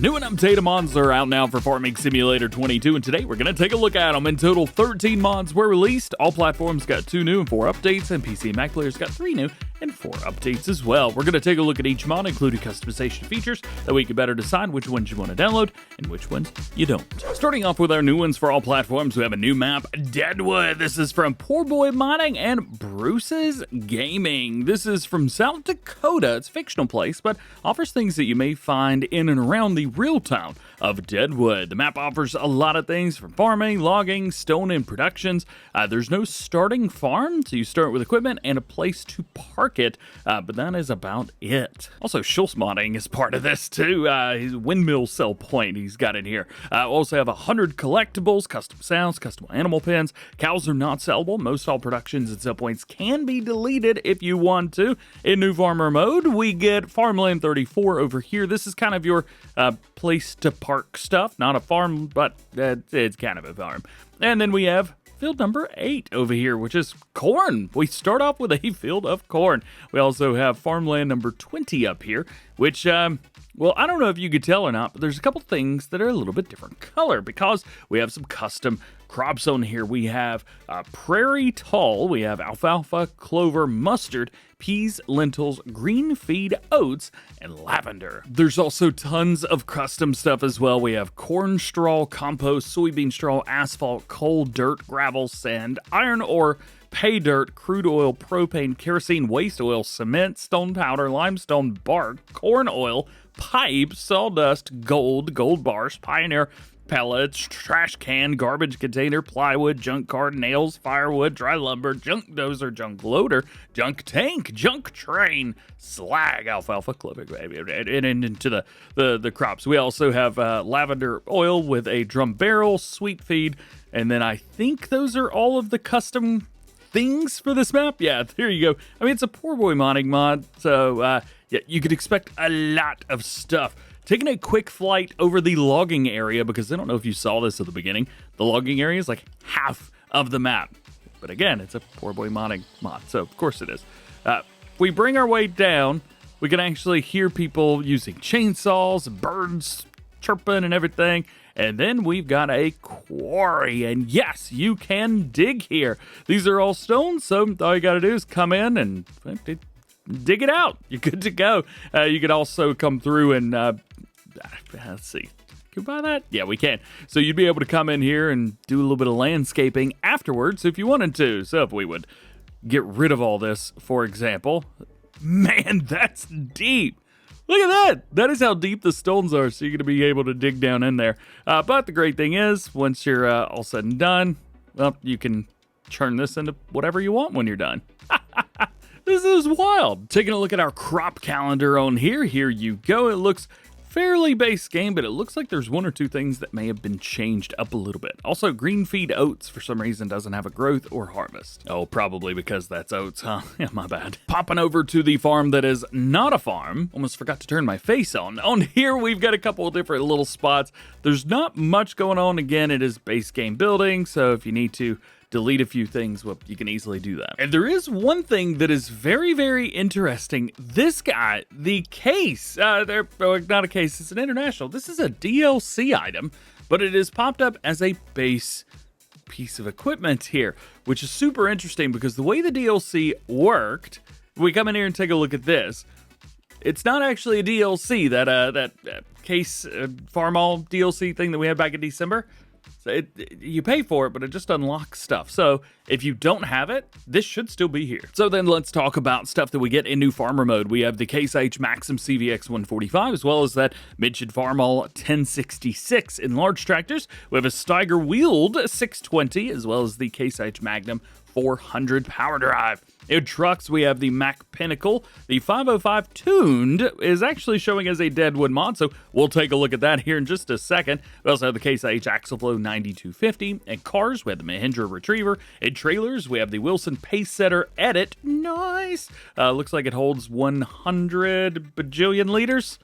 New and updated mods are out now for Farming Simulator 22, and today we're going to take a look at them. In total, 13 mods were released. All platforms got 2 new and 4 updates, and PC and Mac players got 3 new and 4 updates as well. We're going to take a look at each mod, including customization features, that we can better decide which ones you want to download and which ones you don't. Starting off with our new ones for all platforms, we have a new map, Deadwood. This is from Poor Boy Mining and Bruce's Gaming. This is from South Dakota. It's a fictional place, but offers things that you may find in and around the real town of Deadwood. The map offers a lot of things from farming, logging, stone, and productions. There's no starting farm, so you start with equipment and a place to park it, but that is about it. Also, Schultz modding is part of this too. His windmill sell point he's got in here. Also have 100 collectibles, custom sounds, custom animal pins. Cows are not sellable. Most all productions and sell points can be deleted if you want to. In new farmer mode, we get Farmland 34 over here. This is kind of your place to park stuff. Not a farm, but it's kind of a farm. And then we have field number 8 over here, which is corn. We start off with a field of corn. We also have farmland number 20 up here, which, well, I don't know if you could tell or not, but there's a couple things that are a little bit different color because we have some custom crops on here. We have prairie tall, we have alfalfa, clover, mustard, peas, lentils, green feed, oats, and lavender. There's also tons of custom stuff as well. We have corn straw, compost, soybean straw, asphalt, coal, dirt, gravel, sand, iron ore, pay dirt, crude oil, propane, kerosene, waste oil, cement, stone powder, limestone bark, corn oil, pipe, sawdust, gold bars, pioneer, pellets, trash can, garbage container, plywood, junk car, nails, firewood, dry lumber, junk dozer, junk loader, junk tank, junk train, slag, alfalfa, clover, and into the crops. We also have lavender oil with a drum barrel, sweet feed, and then I think those are all of the custom things for this map. Yeah, there you go. I mean, it's a Poor Boy modding mod, so yeah, you could expect a lot of stuff. Taking a quick flight over the logging area, because I don't know if you saw this at the beginning, the logging area is like half of the map. But again, it's a Poor Boy modding mod, so of course it is. We bring our way down, we can actually hear people using chainsaws, birds chirping and everything. And then we've got a quarry, and yes, you can dig here. These are all stones, so all you gotta do is come in and dig it out. You're good to go. You could also come through and, let's see, can we buy that? Yeah, we can. So you'd be able to come in here and do a little bit of landscaping afterwards if you wanted to. So if we would get rid of all this, for example, man, that's deep. Look at that. That is how deep the stones are, so you're going to be able to dig down in there. But the great thing is, once you're all said and done, well, you can turn this into whatever you want when you're done. This is wild. Taking a look at our crop calendar on here. Here you go. It looks fairly base game, but it looks like there's 1 or 2 things that may have been changed up a little bit. Also, green feed oats for some reason doesn't have a growth or harvest. Oh, probably because that's oats, huh? Yeah, my bad. Popping over to the farm that is not a farm. Almost forgot to turn my face on. On here, we've got a couple of different little spots. There's not much going on. Again, it is base game building, so if you need to delete a few things, well, you can easily do that. And there is one thing that is very, very interesting. This guy, the case, not a case, it's an international. This is a DLC item, but it is popped up as a base piece of equipment here, which is super interesting because the way the DLC worked, we come in here and take a look at this. It's not actually a DLC, that case farm all DLC thing that we had back in December. So you pay for it, but it just unlocks stuff. So if you don't have it, this should still be here. So then let's talk about stuff that we get in new farmer mode. We have the Case IH Maxim CVX 145, as well as that mentioned Farmall 1066 in large tractors. We have a Steiger wheeled 620, as well as the Case IH Magnum 400 power drive. In trucks, we have the Mack Pinnacle. The 505 tuned is actually showing as a Deadwood mod, so we'll take a look at that here in just a second. We also have the Case IH Axleflow 9250. And cars, we have the Mahindra Retriever. In trailers, we have the Wilson Pacesetter Edit. Nice! Looks like it holds 100 bajillion liters.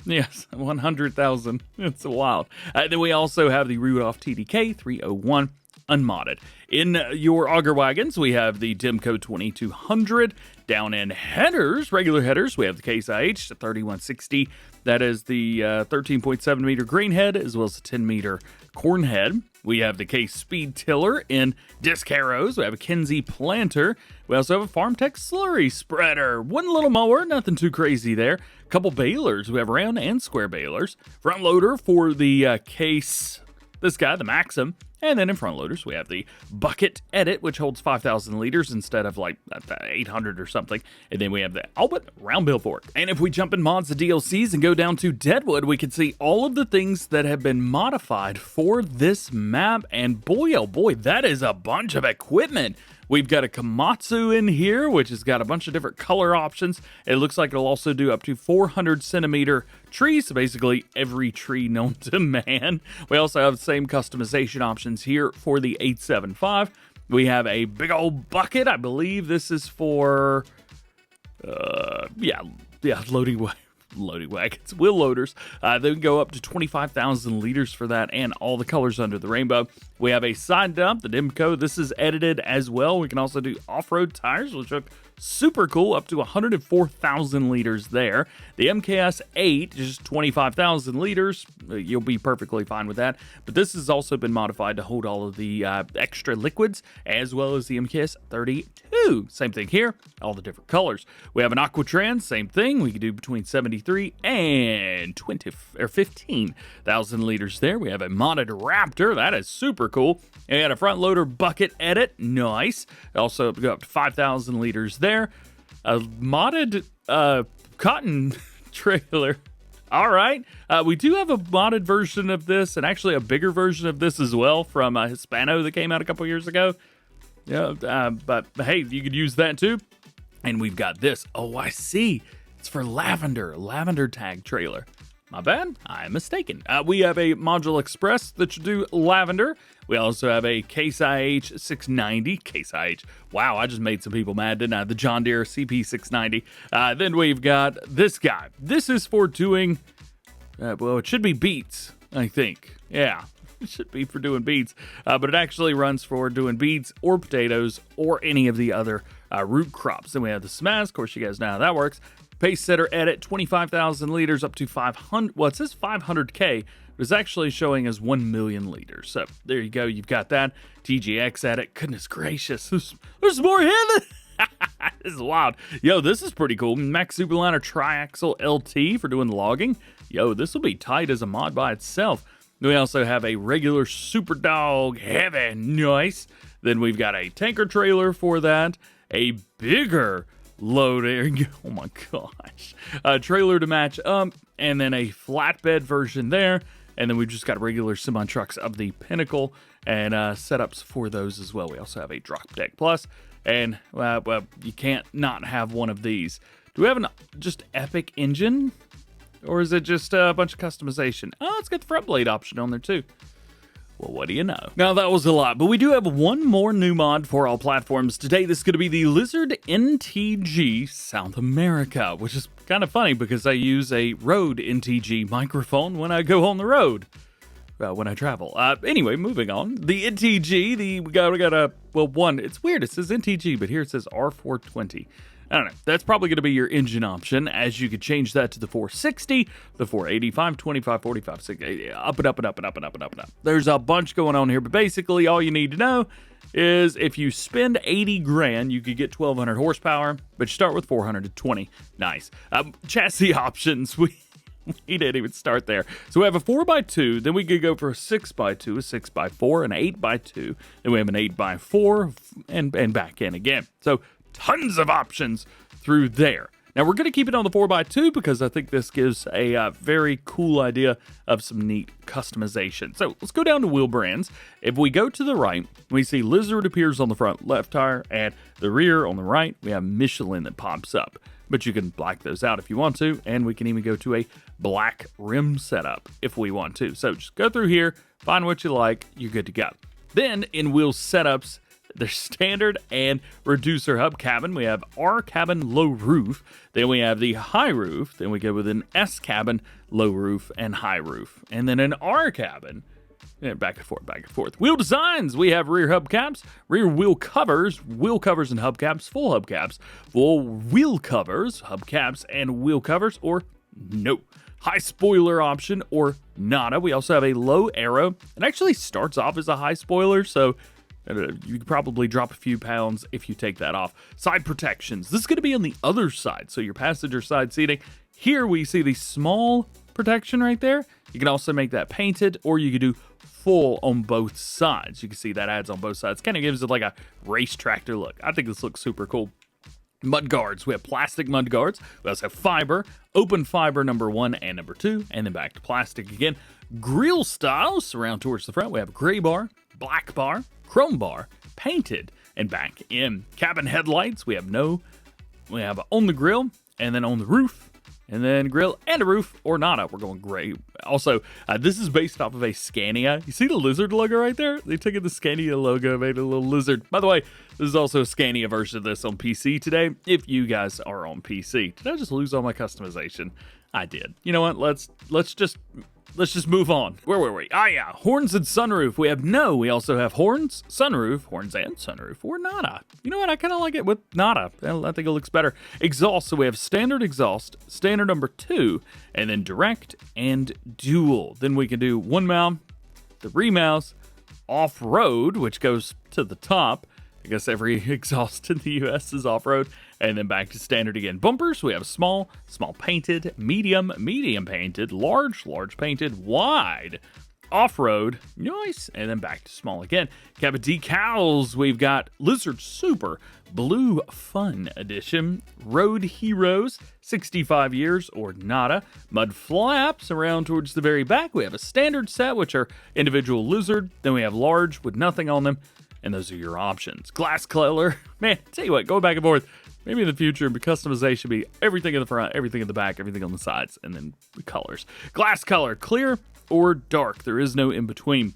Yes, 100,000. It's wild. Then we also have the Rudolph TDK 301. Unmodded. In your auger wagons, we have the Demco 2200. Down in headers, regular headers, we have the Case IH 3160 That is the 13.7 meter grain head as well as a 10 meter corn head. We have the Case Speed Tiller in disc harrows. We have a Kinsey planter. We also have a FarmTech slurry spreader. One little mower, nothing too crazy there. A couple balers. We have round and square balers. Front loader for the Case, this guy, the Maxim. And then in front loaders, we have the Bucket Edit, which holds 5,000 liters instead of like 800 or something. And then we have the Albert round bill fork. And if we jump in mods to DLCs and go down to Deadwood, we can see all of the things that have been modified for this map. And boy, oh boy, that is a bunch of equipment. We've got a Komatsu in here, which has got a bunch of different color options. It looks like it'll also do up to 400 centimeter trees, so basically every tree known to man. We also have the same customization options here for the 875. We have a big old bucket. I believe this is for, loading wagons, wheel loaders. They can go up to 25,000 liters for that and all the colors under the rainbow. We have a side dump, the Dimco. This is edited as well. We can also do off-road tires, which look super cool, up to 104,000 liters there. The MKS 8, just 25,000 liters. You'll be perfectly fine with that. But this has also been modified to hold all of the extra liquids, as well as the MKS 32. Same thing here, all the different colors. We have an Aquatrans, same thing. We can do between 73 and 15,000 liters there. We have a modded Raptor. That is super cool. And we got a front loader bucket edit. Nice. Also go up to 5,000 liters there. A modded cotton trailer. All right. We do have a modded version of this, and actually a bigger version of this as well from Hispano that came out a couple years ago. Yeah, but hey, you could use that too. And we've got this. Oh, I see. It's for lavender tag trailer. My bad, I'm mistaken. We have a Module Express that should do lavender. We also have a Case IH 690. Case IH. Wow, I just made some people mad, didn't I? The John Deere CP 690. Then we've got this guy. This is for doing, it should be beets, I think. Yeah, it should be for doing beets. But it actually runs for doing beets or potatoes or any of the other root crops. Then we have the Smaz. Of course, you guys know how that works. Pace setter edit, 25,000 liters up to 500. Well, it says 500K, but it's actually showing as 1 million liters. So there you go. You've got that. TGX edit. Goodness gracious. There's more here. This is wild. Yo, this is pretty cool. Max Superliner Triaxle LT for doing logging. Yo, this will be tight as a mod by itself. We also have a regular Super Dog Heavy. Nice. Then we've got a tanker trailer for that. A bigger loading, oh my gosh, a trailer to match up, and then a flatbed version there, and then we've just got regular semi-trucks of the Pinnacle and setups for those as well. We also have a Drop Deck Plus, and well, you can't not have one of these. Do we have an just epic engine, or is it just a bunch of customization? Oh, it's got the front blade option on there too. Well, what do you know? Now, that was a lot, but we do have one more new mod for all platforms today. This is going to be the Lizard NTG South America, which is kind of funny because I use a Rode NTG microphone when I go on the road, when I travel. Anyway, moving on. The NTG, we got a, one, it's weird. It says NTG, but here it says R420. I don't know. That's probably going to be your engine option, as you could change that to the 460, the 485, 25, 45, 60, up and up and up and up and up and up and up. There's a bunch going on here, but basically all you need to know is if you spend 80 grand, you could get 1,200 horsepower, but you start with 420. Nice. Chassis options, we didn't even start there. So we have a 4x2, then we could go for a 6x2, a 6x4, an 8x2, then we have an 8x4, and back in again. So tons of options through there. Now we're going to keep it on the 4x2 because I think this gives a very cool idea of some neat customization. So let's go down to wheel brands. If we go to the right, we see Lizard appears on the front left tire, and the rear on the right, we have Michelin that pops up. But you can black those out if you want to, and we can even go to a black rim setup if we want to. So just go through here, find what you like, you're good to go. Then in wheel setups, there's standard and reducer hub cabin. We have R cabin low roof. Then we have the high roof. Then we go with an S cabin low roof and high roof. And then an R cabin. And back and forth, back and forth. Wheel designs. We have rear hubcaps, rear wheel covers and hubcaps, full hubcaps, full wheel covers, hubcaps, and wheel covers, or no. high spoiler option or nada. We also have a low aero. It actually starts off as a high spoiler, so you could probably drop a few pounds if you take that off. Side protections. This is going to be on the other side, so your passenger side seating. Here we see the small protection right there. You can also make that painted, or you could do full on both sides. You can see that adds on both sides. Kind of gives it like a race tractor look. I think this looks super cool. Mud guards. We have plastic mud guards. We also have fiber, open fiber number 1 and number 2, and then back to plastic again. Grill style, surround towards the front. We have gray bar, black bar, chrome bar, painted, and back in. Cabin headlights. We have on the grill, and then on the roof, and then grill and a roof or nada. We're going gray. Also, this is based off of a Scania. You see the lizard logo right there? They took the Scania logo, made a little lizard. By the way, this is also a Scania version of this on PC today, if you guys are on PC. Did I just lose all my customization? I did. You know what? Let's just move on. Where were we? Yeah, horns and sunroof. We also have horns, sunroof, horns and sunroof, or nada. You know what? I kind of like it with nada. I think it looks better. Exhaust. So we have standard exhaust, standard number 2, and then direct and dual. Then we can do 1 mount, 3 mounts, off-road, which goes to the top. I guess every exhaust in the US is off-road. And then back to standard again. Bumpers, we have small, small painted, medium, medium painted, large, large painted, wide, off-road, nice, and then back to small again. Cabin decals, we've got Lizard Super, Blue Fun Edition, Road Heroes, 65 years or nada. Mud flaps around towards the very back. We have a standard set, which are individual Lizard. Then we have large with nothing on them. And those are your options. Glass color, man, tell you what, go back and forth. Maybe in the future, but customization be everything in the front, everything in the back, everything on the sides, and then the colors. Glass color, clear or dark. There is no in between.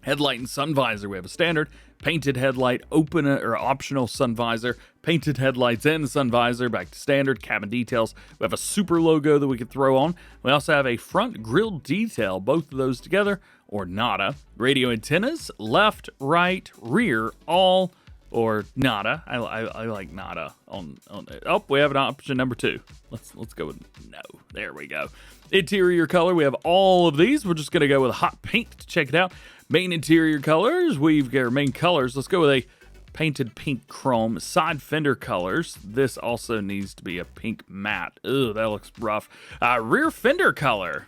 Headlight and sun visor. We have a standard painted headlight, open or optional sun visor, painted headlights and sun visor. Back to standard. Cabin details. We have a super logo that we could throw on. We also have a front grille detail. Both of those together or nada. Radio antennas, left, right, rear, all or nada. I like nada on it. Oh, we have an option number 2. Let's go with no. There we go. Interior color, we have all of these. We're just gonna go with hot pink to check it out. Main interior colors, we've got our main colors. Let's go with a painted pink chrome. Side fender colors, this also needs to be a pink matte. Ugh, that looks rough. Rear fender color,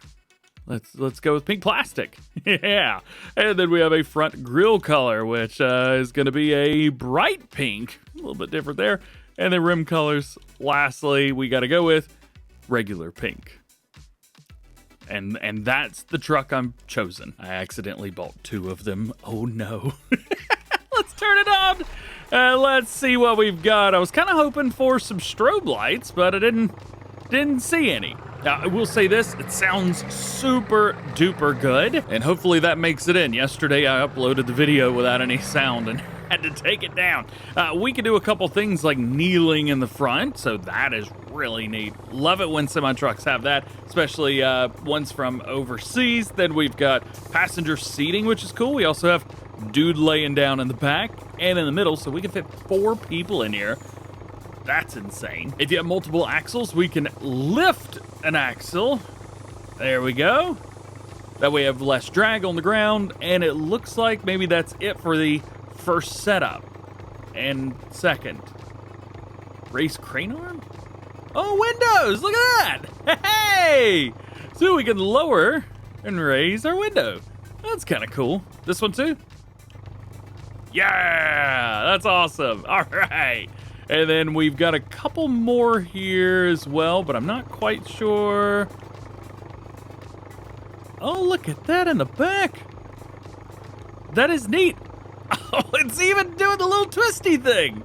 let's go with pink plastic. Yeah. And then we have a front grille color, which is going to be a bright pink. A little bit different there. And then rim colors, lastly, we got to go with regular pink. And that's the truck I'm chosen. I accidentally bought 2 of them. Oh no. Let's turn it on. Let's see what we've got. I was kind of hoping for some strobe lights, but I didn't see any. Now, I will say this, it sounds super duper good, and hopefully that makes it in. Yesterday, I uploaded the video without any sound and had to take it down. We can do a couple things like kneeling in the front, so that is really neat. Love it when semi-trucks have that, especially ones from overseas. Then we've got passenger seating, which is cool. We also have dude laying down in the back and in the middle, so we can fit 4 people in here. That's insane. If you have multiple axles, we can lift an axle. There we go. That way we have less drag on the ground, and it looks like maybe that's it for the first setup. And second. Race crane arm? Oh, windows! Look at that! Hey! So we can lower and raise our window. That's kind of cool. This one too? Yeah! That's awesome. All right. And then we've got a couple more here as well, but I'm not quite sure. Oh, look at that in the back. That is neat. Oh, it's even doing the little twisty thing.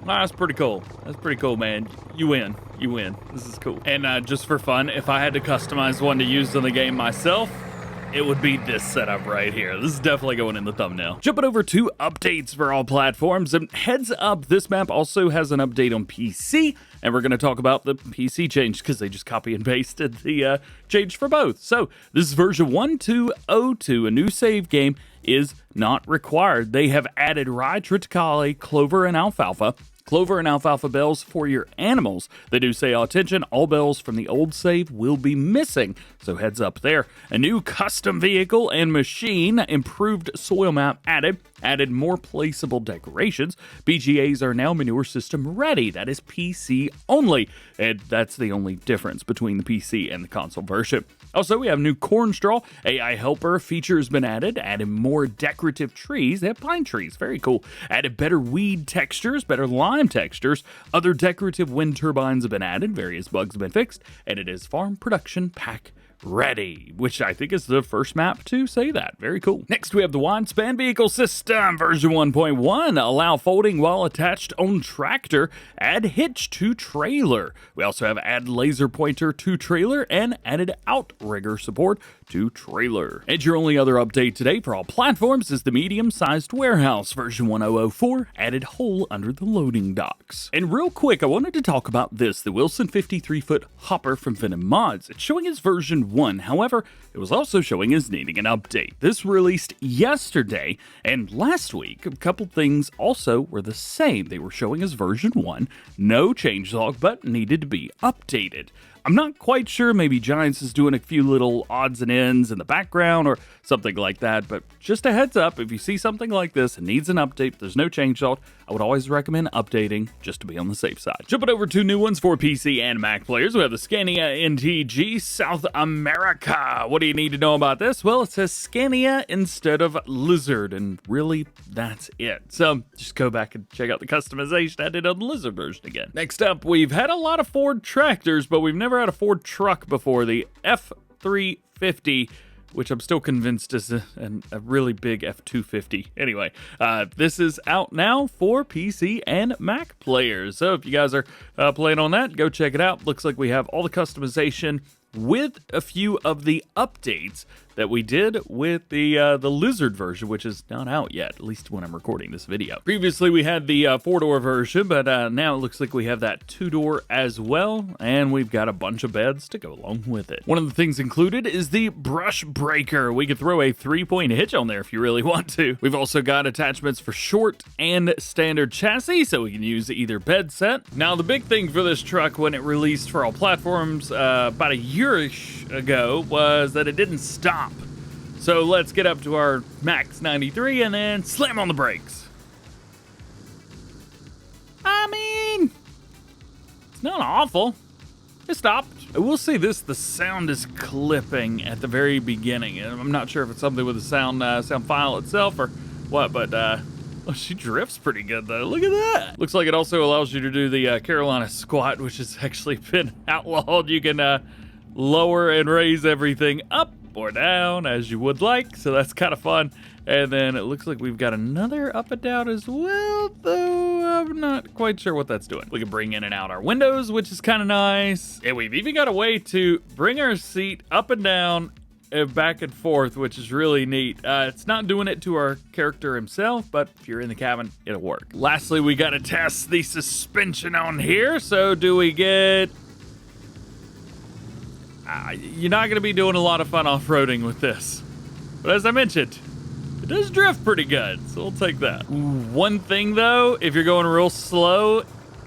That's pretty cool. That's pretty cool, man. You win. You win. This is cool. And just for fun, if I had to customize one to use in the game myself, it would be this setup right here. This is definitely going in the thumbnail. Jumping over to updates for all platforms. And heads up, this map also has an update on PC. And we're going to talk about the PC change because they just copy and pasted the change for both. So this is version 1.2.02. A new save game is not required. They have added rye, triticale, clover, and alfalfa. clover and alfalfa bells for your animals. They do say, attention, all bells from the old save will be missing, so heads up there. A new custom vehicle and machine, improved soil map added more placeable decorations. BGAs are now manure system ready. That is PC only, and that's the only difference between the PC and the console version. Also, we have new corn straw. AI helper feature has been added more decorative trees. They have pine trees, very cool. Added better weed textures, better lime textures. Other decorative wind turbines have been added. Various bugs have been fixed, and it is farm production pack ready, which I think is the first map to say that. Very cool. Next, we have the wide span vehicle system, version 1.1. Allow folding while attached on tractor. Add hitch to trailer. We also have add laser pointer to trailer and added outrigger support to trailer. And your only other update today for all platforms is the medium-sized warehouse, version 1004, added hole under the loading docks. And real quick, I wanted to talk about this, the Wilson 53-foot hopper from Venom Mods. It's showing as version 1, however, it was also showing as needing an update. This released yesterday, and last week, a couple things also were the same. They were showing as version 1, no changelog, but needed to be updated. I'm not quite sure, maybe Giants is doing a few little odds and ends in the background or something like that, but just a heads up, if you see something like this and needs an update, there's no changelog, I would always recommend updating just to be on the safe side. Jumping over to new ones for PC and Mac players, we have the Scania NTG South America. What do you need to know about this? Well, it says Scania instead of Lizard, and really, that's it. So just go back and check out the customization I did on the Lizard version again. Next up, we've had a lot of Ford tractors, but we've never had a Ford truck before, the F350, which I'm still convinced is a really big F250. Anyway, this is out now for PC and Mac players. So if you guys are playing on that, go check it out. Looks like we have all the customization with a few of the updates that we did with the Lizard version, which is not out yet, at least when I'm recording this video. Previously, we had the 4-door version, but now it looks like we have that 2-door as well, and we've got a bunch of beds to go along with it. One of the things included is the brush breaker. We could throw a 3-point hitch on there if you really want to. We've also got attachments for short and standard chassis, so we can use either bed set. Now, the big thing for this truck when it released for all platforms about a year-ish ago was that it didn't stop. So let's get up to our max 93 and then slam on the brakes. I mean, it's not awful. It stopped. I will say this, the sound is clipping at the very beginning. And I'm not sure if it's something with the sound file itself or what, but oh, she drifts pretty good though. Look at that. Looks like it also allows you to do the Carolina squat, which has actually been outlawed. You can lower and raise everything up or down as you would like, so that's kind of fun. And then it looks like we've got another up and down as well, though I'm not quite sure what that's doing. We can bring in and out our windows, which is kind of nice, and we've even got a way to bring our seat up and down and back and forth, which is really neat. It's not doing it to our character himself, but if you're in the cabin, it'll work. Lastly, we got to test the suspension on here. So do we get... you're not going to be doing a lot of fun off-roading with this. But as I mentioned, it does drift pretty good, so we'll take that. One thing, though, if you're going real slow,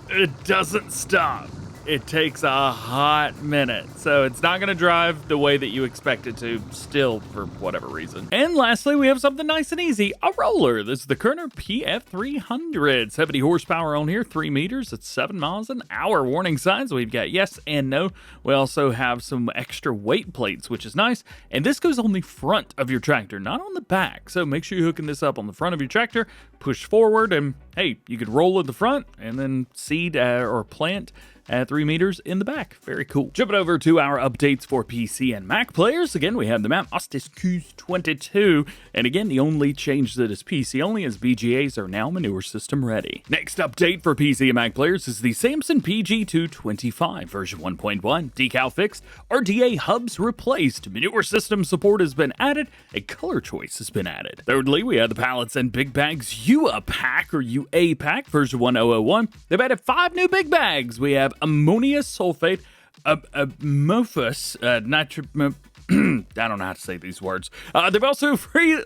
it doesn't stop. It takes a hot minute, so it's not going to drive the way that you expect it to still for whatever reason. And lastly, we have something nice and easy, a roller. This is the Kerner F300. 70 horsepower on here, 3 meters, it's 7 miles an hour. Warning signs, we've got yes and no. We also have some extra weight plates, which is nice. And this goes on the front of your tractor, not on the back. So make sure you're hooking this up on the front of your tractor, push forward, and hey, you could roll at the front and then seed or plant at 3 meters in the back. Very cool. Jumping over to our updates for PC and Mac players. Again, we have the map Ostseeküste 22. And again, the only change that is PC only is BGAs are now manure system ready. Next update for PC and Mac players is the Samson PG II 25 version 1.1. Decal fixed, RDA hubs replaced, manure system support has been added, a color choice has been added. Thirdly, we have the Pallets and BigBags UA pack or UA pack version 1001. They've added 5 new big bags. We have ammonia sulfate, amorphous, I don't know how to say these words. They've also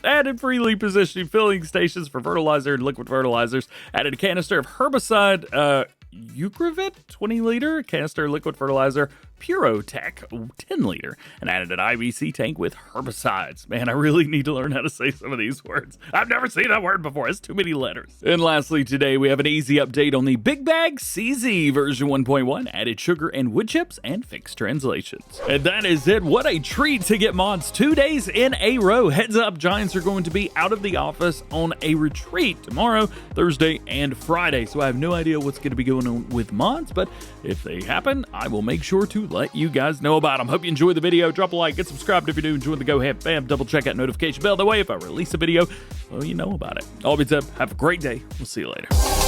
added freely positioning filling stations for fertilizer and liquid fertilizers, added a canister of herbicide, Eucravit 20-liter canister liquid fertilizer, Purotech 10-liter, and added an IBC tank with herbicides. Man, I really need to learn how to say some of these words. I've never seen that word before. It's too many letters. And lastly, today we have an easy update on the BigBaG CZ version 1.1, added sugar and wood chips, and fixed translations. And that is it. What a treat to get mods 2 days in a row. Heads up, Giants are going to be out of the office on a retreat tomorrow, Thursday, and Friday. So I have no idea what's going to be going on with mods, but if they happen, I will make sure to let you guys know about them. Hope you enjoyed the video. Drop a like, get subscribed if you're new, join the DjGoHam fam, double check that notification bell. That way, if I release a video, well, you know about it. All being said, have a great day. We'll see you later.